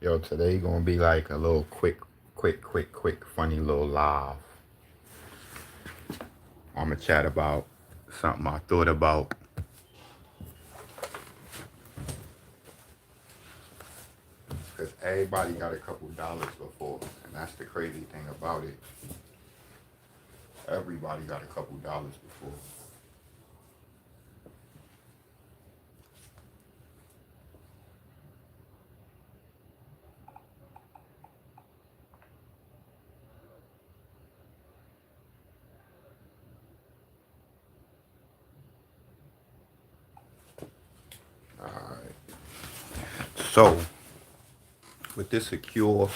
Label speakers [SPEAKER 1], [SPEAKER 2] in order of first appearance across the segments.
[SPEAKER 1] Yo, today gonna be like a little quick, funny little live. I'ma chat about something I thought about. Cause everybody got a couple dollars before, and that's the crazy thing about it. Everybody got a couple dollars before. Alright. So, with this secure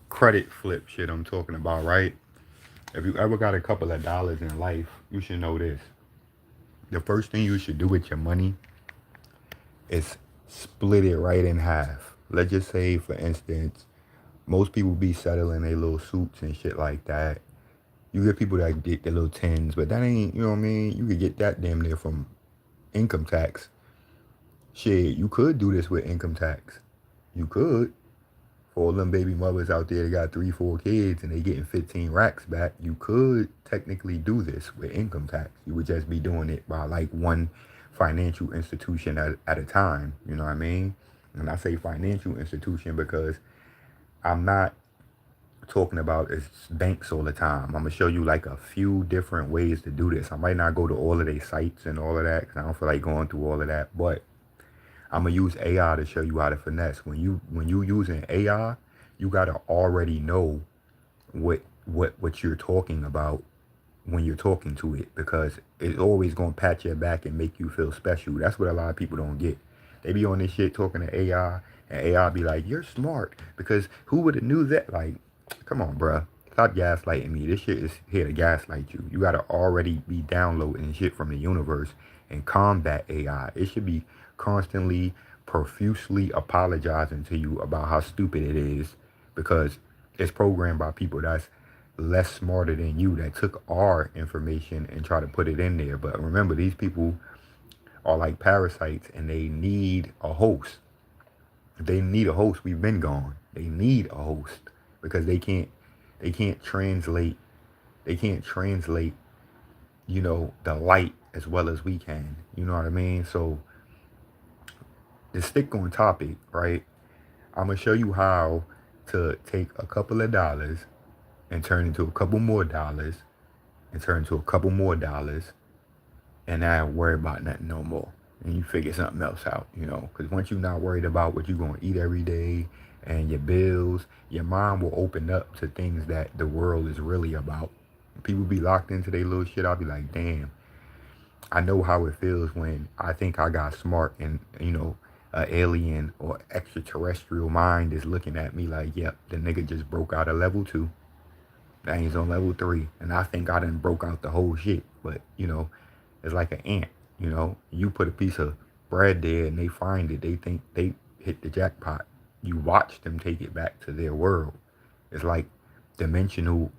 [SPEAKER 1] credit flip shit I'm talking about, right? If you ever got a couple of dollars in life, you should know this. The first thing you should do with your money is split it right in half. Let's just say, for instance, most people be settling their little suits and shit like that. You get people that get their little tens, but that ain't, you know what I mean? You could get that damn near from income tax. Shit, you could do this with income tax. You could. For all them baby mothers out there that got 3, 4 kids and they getting 15 racks back, you could technically do this with income tax. You would just be doing it by like one financial institution at a time. You know what I mean? And I say financial institution because I'm not talking about is banks all the time. I'm gonna show you like a few different ways to do this. I might not go to all of their sites and all of that because I don't feel like going through all of that, but I'm gonna use AI to show you how to finesse. When you using AI, you gotta already know what you're talking about when you're talking to it because it's always gonna pat your back and make you feel special. That's what a lot of people don't get. They be on this shit talking to AI, and AI be like, "You're smart," because who would have knew that? Like, come on, bruh. Stop gaslighting me. This shit is here to gaslight you. You gotta already be downloading shit from the universe and combat AI. It should be constantly, profusely apologizing to you about how stupid it is because it's programmed by people that's less smarter than you that took our information and try to put it in there. But remember, these people are like parasites and they need a host. If they need a host, we've been gone. They need a host because they can't translate they can't translate, the light as well as we can. You know what I mean? So the stick on topic, right? I'm gonna show you how to take a couple of dollars and turn into a couple more dollars and turn into a couple more dollars and not worry about nothing no more. And you figure something else out, because once you're not worried about what you're going to eat every day and your bills, your mind will open up to things that the world is really about. People be locked into their little shit. I'll be like, damn, I know how it feels when I think I got smart and, a alien or extraterrestrial mind is looking at me like, yep, the nigga just broke out of level 2. Now he's on level 3. And I think I done broke out the whole shit. But, it's like an ant, You put a piece of bread there and they find it. They think they hit the jackpot. You watch them take it back to their world. It's like dimensional,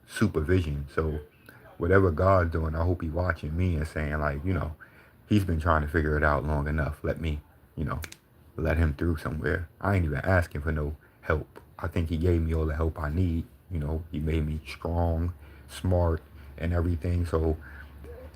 [SPEAKER 1] supervision. So whatever God's doing, I hope he's watching me and saying like, he's been trying to figure it out long enough. Let me, you know, let him through somewhere. I ain't even asking for no help. I think he gave me all the help I need. He made me strong, smart, and everything. So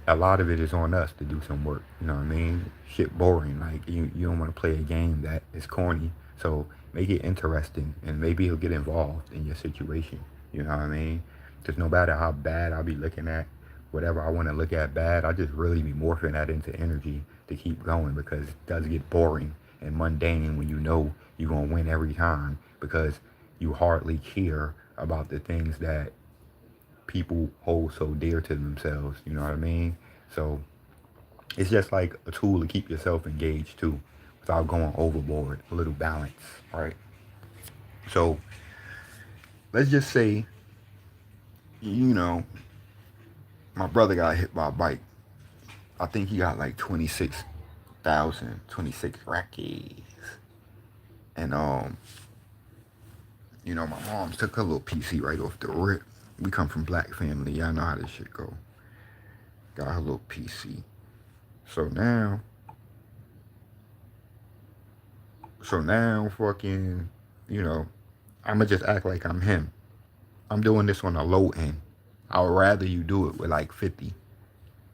[SPEAKER 1] a lot of it is on us to do some work. You know what I mean? Shit boring. Like you don't want to play a game that is corny. So make it interesting, and maybe he'll get involved in your situation. You know what I mean? Because no matter how bad I'll be looking at whatever I want to look at bad, I just really be morphing that into energy to keep going because it does get boring and mundane when you know you're gonna win every time because you hardly care about the things that people hold so dear to themselves. You know what I mean? So it's just like a tool to keep yourself engaged too, without going overboard. A little balance, right? So let's just say, you know, my brother got hit by a bike. I think he got like 26,000, 26 rackies. And my mom took her little PC right off the rip. We come from black family. Y'all know how this shit go. Got her little PC. So now fucking you know, I'm going to just act like I'm him. I'm doing this on a low end. I would rather you do it with like 50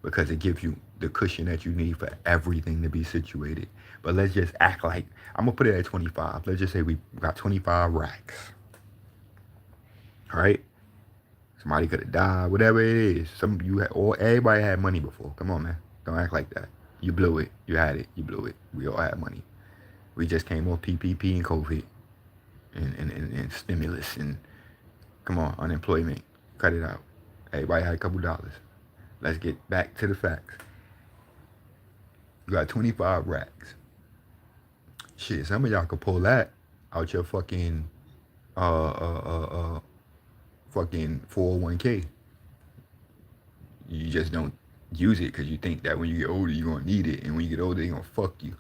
[SPEAKER 1] because it gives you the cushion that you need for everything to be situated. But let's just act like I'm gonna put it at 25. Let's just say we got 25 racks, right? Somebody could have died, whatever it is. Some you had, or everybody had money before. Come on, man, don't act like that. You blew it. You had it. You blew it. We all had money. We just came off PPP and COVID and stimulus and come on, unemployment. Cut it out. Everybody had a couple dollars. Let's get back to the facts. You got 25 racks. Shit, some of y'all could pull that out your fucking 401k. You just don't use it because you think that when you get older you're gonna need it, and when you get older they're gonna fuck you.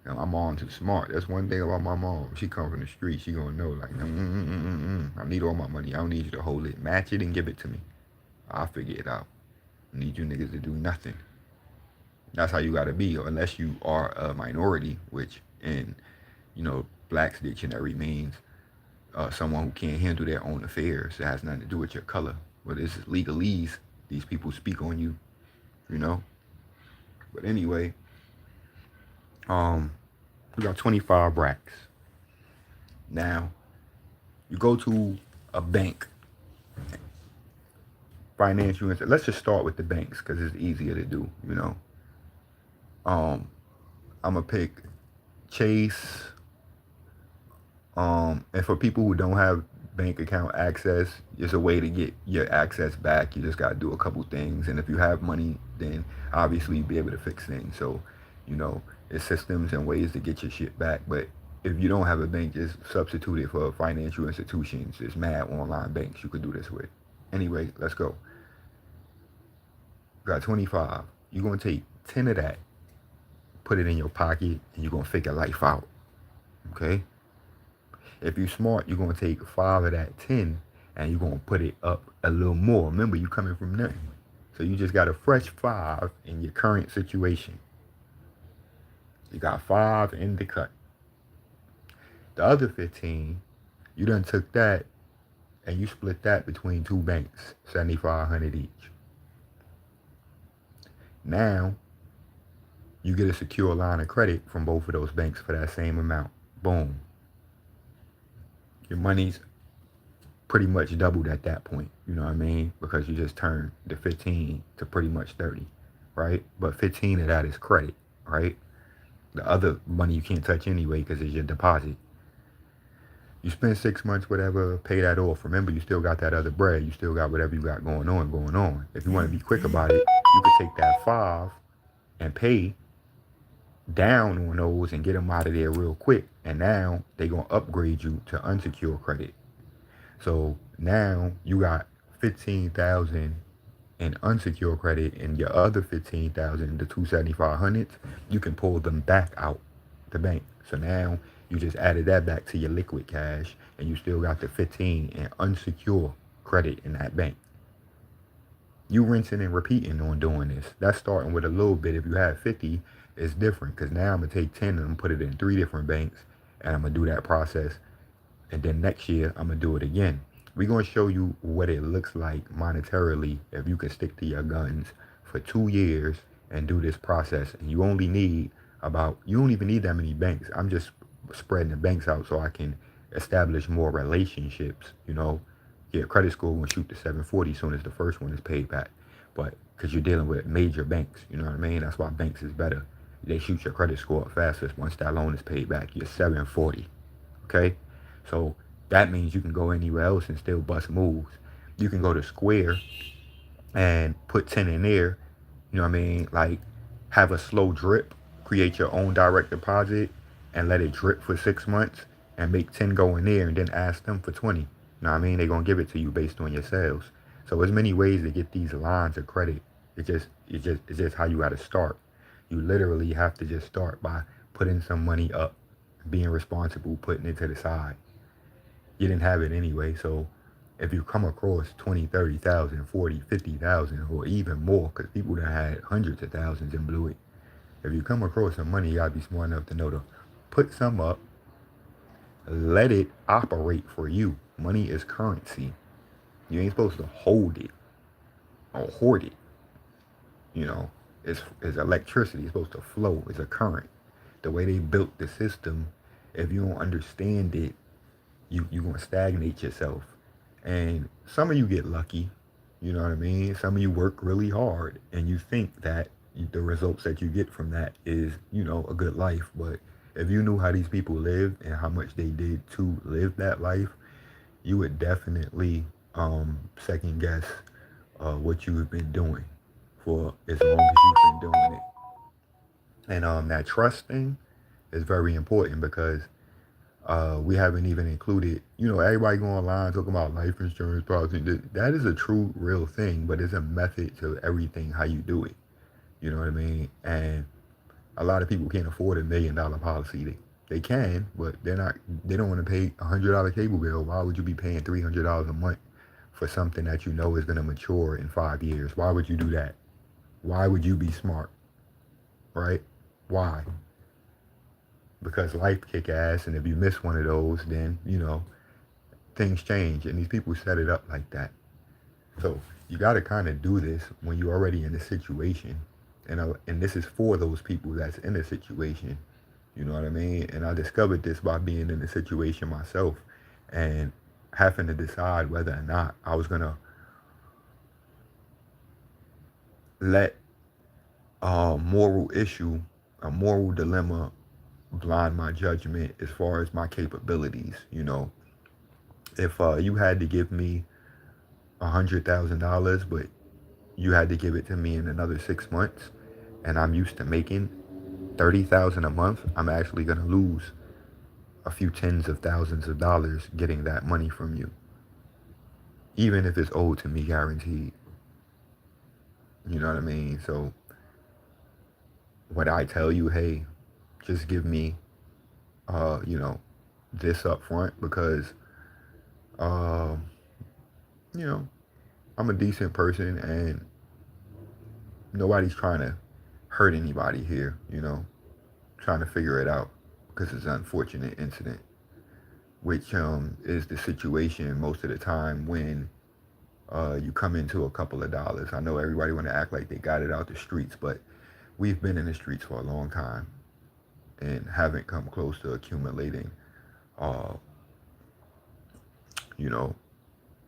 [SPEAKER 1] Now, my mom's too smart. That's one thing about my mom. She come from the street. She gonna know like, I need all my money. I don't need you to hold it. Match it and give it to me. I'll figure it out. I need you niggas to do nothing. That's how you gotta be, unless you are a minority, which in Black's dictionary means someone who can't handle their own affairs. It has nothing to do with your color. But this is legalese. These people speak on you, you know. But anyway, we got 25 racks. Now, you go to a bank, financial institution. Let's just start with the banks because it's easier to do, you know. I'm gonna pick Chase. And for people who don't have bank account access, it's a way to get your access back. You just gotta do a couple things, and if you have money, then obviously you'll be able to fix things. So, it's systems and ways to get your shit back. But if you don't have a bank, just substitute it for financial institutions. There's mad online banks you could do this with. Anyway, let's go. Got 25. You're gonna take 10 of that, put it in your pocket, and you're gonna figure life out. Okay? If you're smart, you're gonna take 5 of that 10 and you're gonna put it up a little more. Remember, you coming from nothing. So you just got a fresh 5 in your current situation. You got 5 in the cut. The other 15, you done took that and you split that between 2 banks, 7,500 each. Now, you get a secure line of credit from both of those banks for that same amount. Boom. Your money's pretty much doubled at that point, you know what I mean? Because you just turned the 15 to pretty much 30, right? But 15 of that is credit, right? The other money you can't touch anyway because it's your deposit. You spend 6 months, whatever, pay that off. Remember, you still got that other bread. You still got whatever you got going on. If you want to be quick about it, you could take that 5 and pay down on those and get them out of there real quick. And now they're going to upgrade you to unsecured credit. So now you got 15,000 in unsecured credit, and your other 15,000, the 2,750s, you can pull them back out the bank. So now you just added that back to your liquid cash, and you still got the 15 in unsecured credit in that bank. You rinsing and repeating on doing this. That's starting with a little bit. If you have 50, it's different because now I'm going to take 10 and put it in 3 different banks, and I'm going to do that process. And then next year, I'm going to do it again. We're going to show you what it looks like monetarily if you can stick to your guns for 2 years and do this process. And you don't even need that many banks. I'm just spreading the banks out so I can establish more relationships, Your credit score will shoot to 740 as soon as the first one is paid back. But because you're dealing with major banks, you know what I mean? That's why banks is better. They shoot your credit score up fastest once that loan is paid back. You're 740, okay? So that means you can go anywhere else and still bust moves. You can go to Square and put 10 in there, you know what I mean? Like have a slow drip, create your own direct deposit and let it drip for 6 months and make 10 go in there and then ask them for 20. You know what I mean? They're going to give it to you based on your sales. So there's many ways to get these lines of credit. It's just how you got to start. You literally have to just start by putting some money up, being responsible, putting it to the side. You didn't have it anyway, so if you come across 20, 30,000, 40, 50,000, or even more, because people that had hundreds of thousands and blew it, if you come across some money, you gotta be smart enough to know to put some up, Let it operate for you. Money is currency. You ain't supposed to hold it or hoard it. You know, it's electricity. It's supposed to flow. It's a current. The way they built the system, if you don't understand it, you gonna stagnate yourself. And some of you get lucky. You know what I mean? Some of you work really hard, and you think that the results that you get from that is, a good life. But if you knew how these people lived and how much they did to live that life, you would definitely second guess what you have been doing for as long as you've been doing it. And that trust thing is very important because we haven't even included, everybody going online talking about life insurance policy. That is a true, real thing, but it's a method to everything, how you do it. You know what I mean? And a lot of people can't afford $1 million policy. They can, but they don't want to pay $100 cable bill. Why would you be paying $300 a month for something that you know is going to mature in 5 years? Why would you do that? Why would you be smart? Right? Why? Because life kick ass, and if you miss one of those, then things change, and these people set it up like that. So you got to kind of do this when you're already in a situation, and this is for those people that's in a situation. You know what I mean? And I discovered this by being in a situation myself, and having to decide whether or not I was gonna let a moral issue, a moral dilemma, blind my judgment as far as my capabilities. If you had to give me $100,000, but you had to give it to me in another 6 months, and I'm used to making 30,000 a month, I'm actually gonna lose a few tens of thousands of dollars getting that money from you, even if it's owed to me guaranteed. You know what I mean? So when I tell you, hey, just give me, uh, you know, this up front because, uh, you know, I'm a decent person and nobody's trying to hurt anybody here, trying to figure it out because it's an unfortunate incident, which is the situation most of the time when you come into a couple of dollars. I know everybody want to act like they got it out the streets, but we've been in the streets for a long time and haven't come close to accumulating, uh, you know,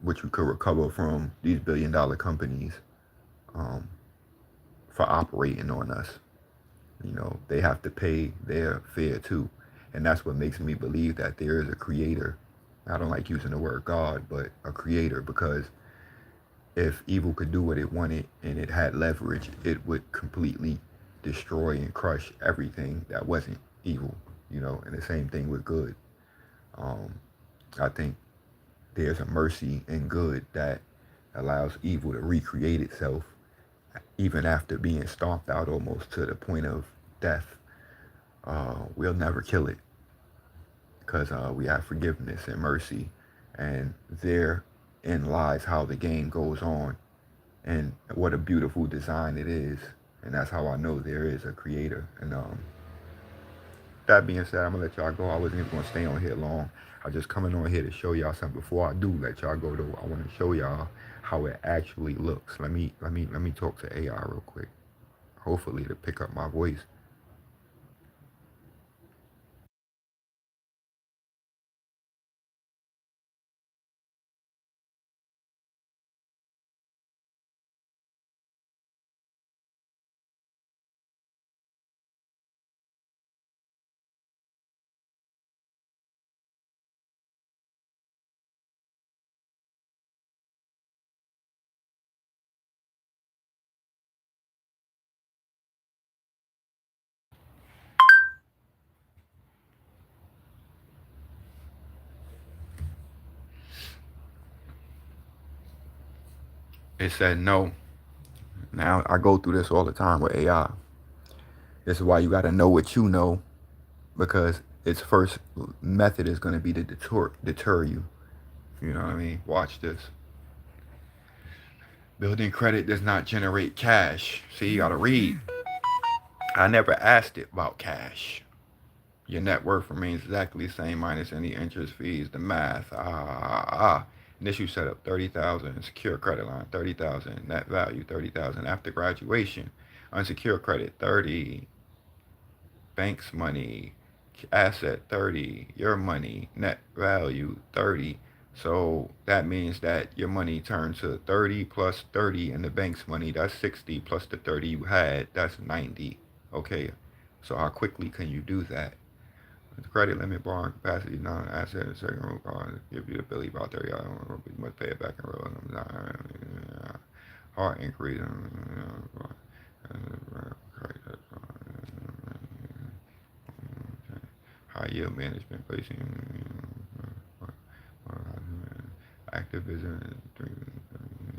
[SPEAKER 1] what you could recover from these billion-dollar companies um, for operating on us. They have to pay their fare too. And that's what makes me believe that there is a creator. I don't like using the word God, but a creator, because if evil could do what it wanted and it had leverage, it would completely destroy and crush everything that wasn't evil, and the same thing with good. Um, I think there's a mercy in good that allows evil to recreate itself even after being stomped out almost to the point of death. We'll never kill it because we have forgiveness and mercy, and therein lies how the game goes on, and what a beautiful design it is. And that's how I know there is a creator. And that being said, I'm gonna let y'all go. I wasn't even gonna stay on here long. I just coming on here to show y'all something. Before I do let y'all go though, I want to show y'all how it actually looks. Let me talk to AI real quick. Hopefully to pick up my voice. It said no. Now I go through this all the time with AI. This is why you got to know what you know, because its first method is going to be to deter you. You know what I mean? Watch this. Building credit does not generate cash. See, you got to read. I never asked it about cash. Your net worth remains exactly the same minus any interest, fees, the math. Initial setup 30,000, secure credit line 30,000, net value 30,000 after graduation, unsecured credit 30, bank's money, asset 30, your money, net value 30. So that means that your money turns to 30 plus 30 and the bank's money, that's 60 plus the 30 you had, that's 90. Okay. So how quickly can you do that? The credit limit, borrowing capacity, non-asset, and second room card give you the ability about 30 hours. You must pay it back in real. Hard increase. High yield management, placing active business.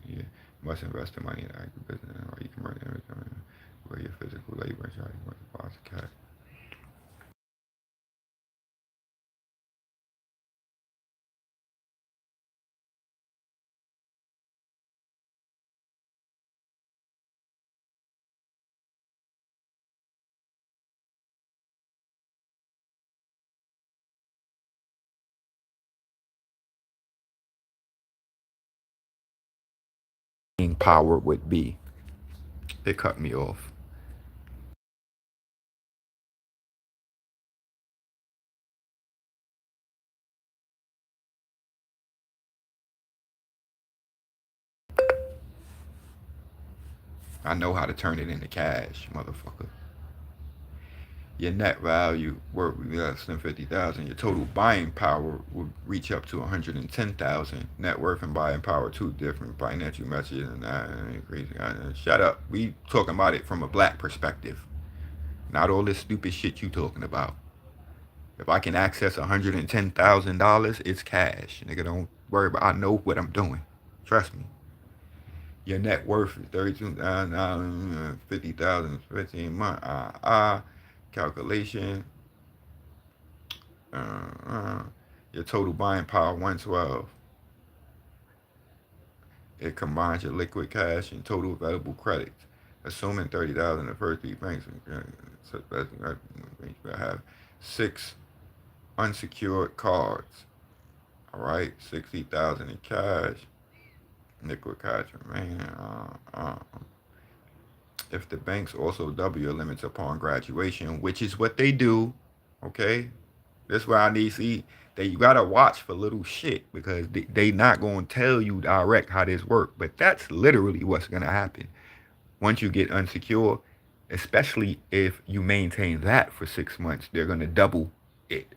[SPEAKER 1] Yeah, must invest the money in active business, or you can run everything where your physical labor and charge must deposit cash. Power would be. It cut me off. I know how to turn it into cash, motherfucker. Your net value worth less than 50,000. Your total buying power would reach up to 110,000. Net worth and buying power, two different financial messages, and that increasing. Shut up. We talking about it from a black perspective, not all this stupid shit you talking about. If I can access $110,000, it's cash. Nigga, don't worry about. I know what I'm doing. Trust me. Your net worth is 32,000, 50,000, 15 months. Calculation. Your total buying power 112. It combines your liquid cash and total available credits. Assuming 30,000 the first three banks have six unsecured cards. All right, 60,000 in cash, liquid cash remaining. If the banks also double your limits upon graduation, which is what they do, okay, that's why I need to see that you gotta watch for little shit because they not gonna tell you direct how this work. But that's literally what's gonna happen once you get unsecure, especially if you maintain that for 6 months. They're gonna double it,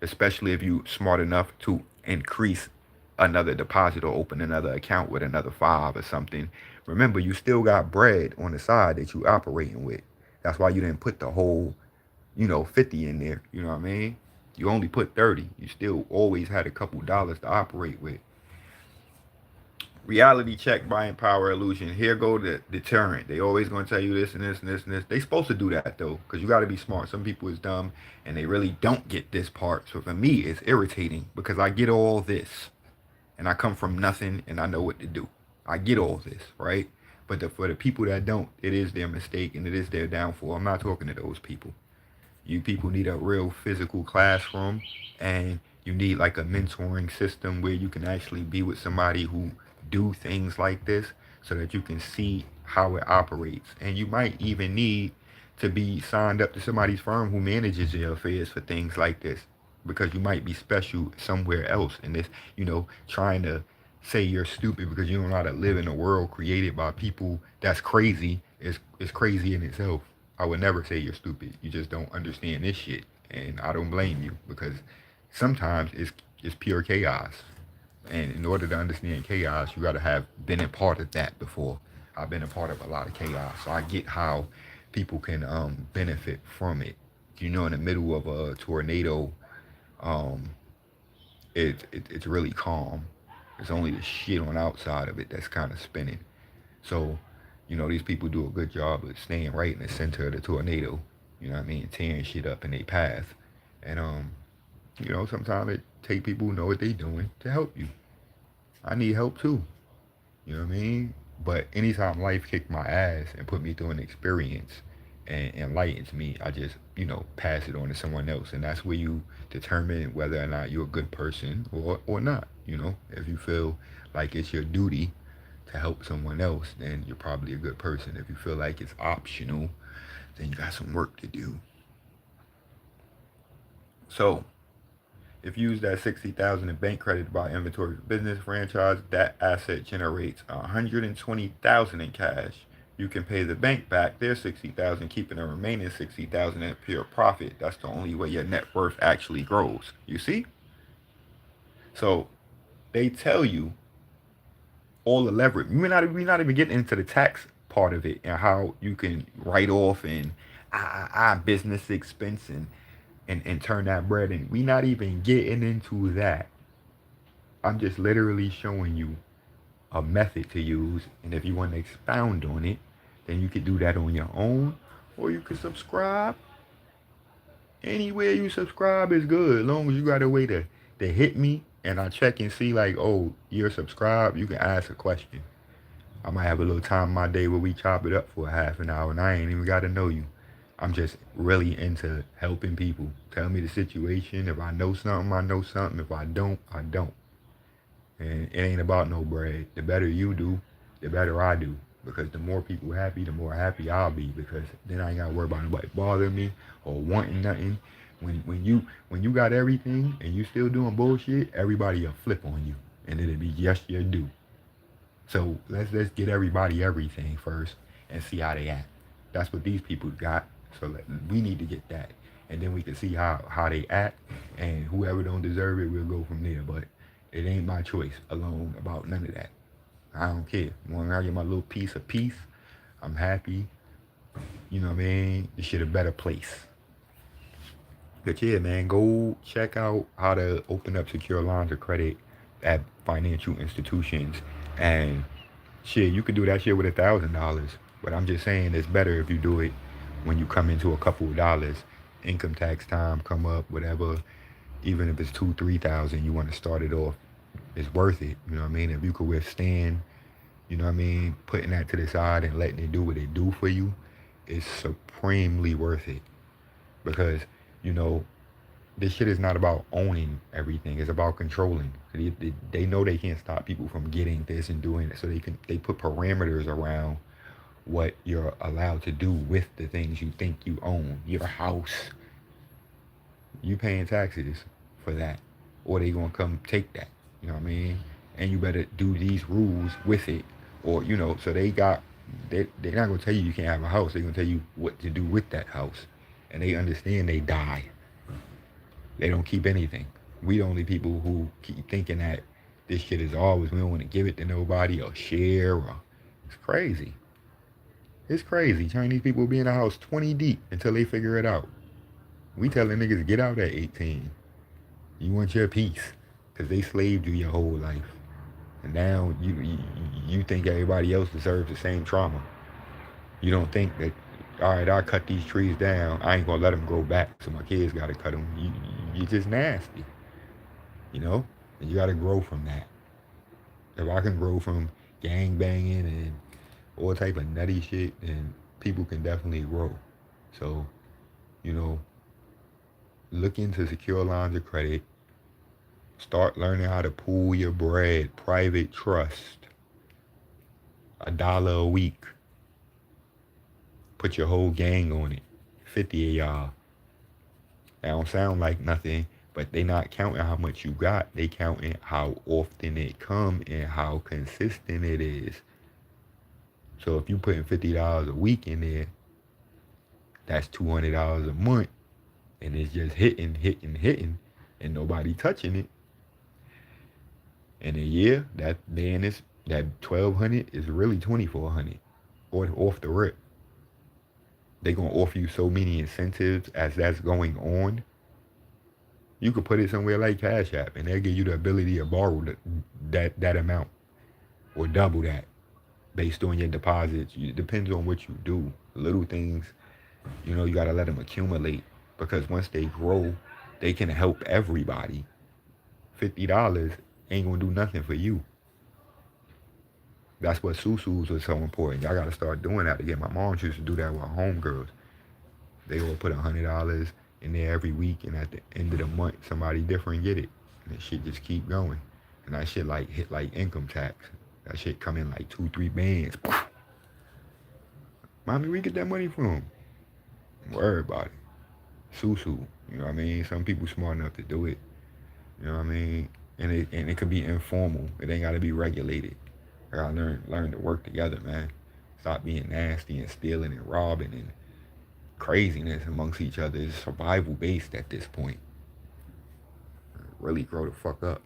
[SPEAKER 1] especially if you smart enough to increase another deposit or open another account with another five or something. Remember, you still got bread on the side that you operating with. That's why you didn't put the whole 50 in there. You know what I mean? You only put 30. You still always had a couple dollars to operate with. Reality check, buying power illusion. Here go the deterrent. They always gonna tell you this and this and this and this. They supposed to do that though, because you got to be smart. Some people is dumb and they really don't get this part. So for me, it's irritating because I get all this, and I come from nothing and I know what to do. I get all this, right? But for the people that don't, it is their mistake and it is their downfall. I'm not talking to those people. You people need a real physical classroom, and you need like a mentoring system where you can actually be with somebody who do things like this so that you can see how it operates. And you might even need to be signed up to somebody's firm who manages your affairs for things like this, because you might be special somewhere else in this, trying to say you're stupid because you don't know how to live in a world created by people that's crazy is crazy in itself. I would never say you're stupid. You just don't understand this shit, and I don't blame you because sometimes it's pure chaos. And in order to understand chaos, you got to have been a part of that before. I've been a part of a lot of chaos, so I get how people can benefit from it. In the middle of a tornado, um, it's really calm. It's only the shit on the outside of it that's kind of spinning. So, these people do a good job of staying right in the center of the tornado. You know what I mean? Tearing shit up in their path. And sometimes it take people who know what they doing to help you. I need help too. You know what I mean? But anytime life kicked my ass and put me through an experience, and enlightens me, I just, pass it on to someone else. And that's where you determine whether or not you're a good person or not. If you feel like it's your duty to help someone else, then you're probably a good person. If you feel like it's optional, then you got some work to do. So, if you use that 60,000 in bank credit to buy inventory for business franchise, that asset generates 120,000 in cash. You can pay the bank back their 60,000, keeping the remaining 60,000 in pure profit. That's the only way your net worth actually grows. You see? So they tell you all the leverage. We're not even getting into the tax part of it and how you can write off and business expense and turn that bread in. We're not even getting into that. I'm just literally showing you a method to use, and if you want to expound on it, then you could do that on your own, or you can subscribe. Anywhere you subscribe is good, as long as you got a way to hit me, and I check and see like, oh, you're subscribed. You can ask a question. I might have a little time in my day where we chop it up for a half an hour, and I ain't even got to know you. I'm just really into helping people. Tell me the situation. If I know something, I know something. If I don't, I don't. And it ain't about no bread. The better you do, the better I do. Because the more people happy, the more happy I'll be. Because then I ain't gotta worry about nobody bothering me or wanting nothing. When you got everything and you still doing bullshit, everybody will flip on you. And it'll be yes your due. So let's get everybody everything first and see how they act. That's what these people got. So we need to get that. And then we can see how they act. And whoever don't deserve it, we'll go from there. But it ain't my choice alone about none of that. I don't care. When I get my little piece of peace, I'm happy. You know what I mean? This shit a better place. But yeah, man, go check out how to open up secure lines of credit at financial institutions. And shit, you can do that shit with $1,000. But I'm just saying it's better if you do it when you come into a couple of dollars. Income tax time come up, whatever. Even if it's 2, 3 thousand, you want to start it off. It's worth it. You know what I mean? If you could withstand, you know what I mean, putting that to the side and letting it do what it do for you, it's supremely worth it. Because, you know, this shit is not about owning everything. It's about controlling. They know they can't stop people from getting this and doing it. So they put parameters around what you're allowed to do with the things you think you own. Your house. You paying taxes for that. Or they gonna come take that. You know what I mean? And you better do these rules with it. Or, so they're not gonna tell you can't have a house. They're gonna tell you what to do with that house. And they understand they die. They don't keep anything. We the only people who keep thinking that this shit is ours. We don't want to give it to nobody or share. It's crazy. It's crazy. Chinese people be in the house 20 deep until they figure it out. We telling niggas get out at 18. You want your peace because they slaved you your whole life. And now you think everybody else deserves the same trauma. You don't think that, all right, I'll cut these trees down. I ain't going to let them grow back, so my kids got to cut them. You're just nasty, And you got to grow from that. If I can grow from gang banging and all type of nutty shit, then people can definitely grow. So, look into secure lines of credit. Start learning how to pool your bread. Private trust. $1 a week. Put your whole gang on it. 50 of y'all. That don't sound like nothing, but they not counting how much you got. They counting how often it come and how consistent it is. So if you putting $50 a week in there, that's $200 a month, and it's just hitting, and nobody touching it. In a year, that 1,200 is really 2,400, or off the rip. They gonna offer you so many incentives as that's going on. You could put it somewhere like Cash App, and they'll give you the ability to borrow that amount or double that based on your deposits. It depends on what you do. Little things, you gotta let them accumulate, because once they grow, they can help everybody. $50 ain't gonna do nothing for you. That's what susus was so important. Y'all gotta start doing that again. My mom used to do that with homegirls. They all put $100 in there every week, and at the end of the month, somebody different get it, and that shit just keep going. And that shit like hit like income tax. That shit come in like 2, 3 bands. Mommy, we get that money from? Worry about it. Susu. You know what I mean? Some people smart enough to do it. You know what I mean? And it could be informal. It ain't gotta be regulated. I gotta learn to work together, man. Stop being nasty and stealing and robbing and craziness amongst each other. It's survival based at this point. Really grow the fuck up.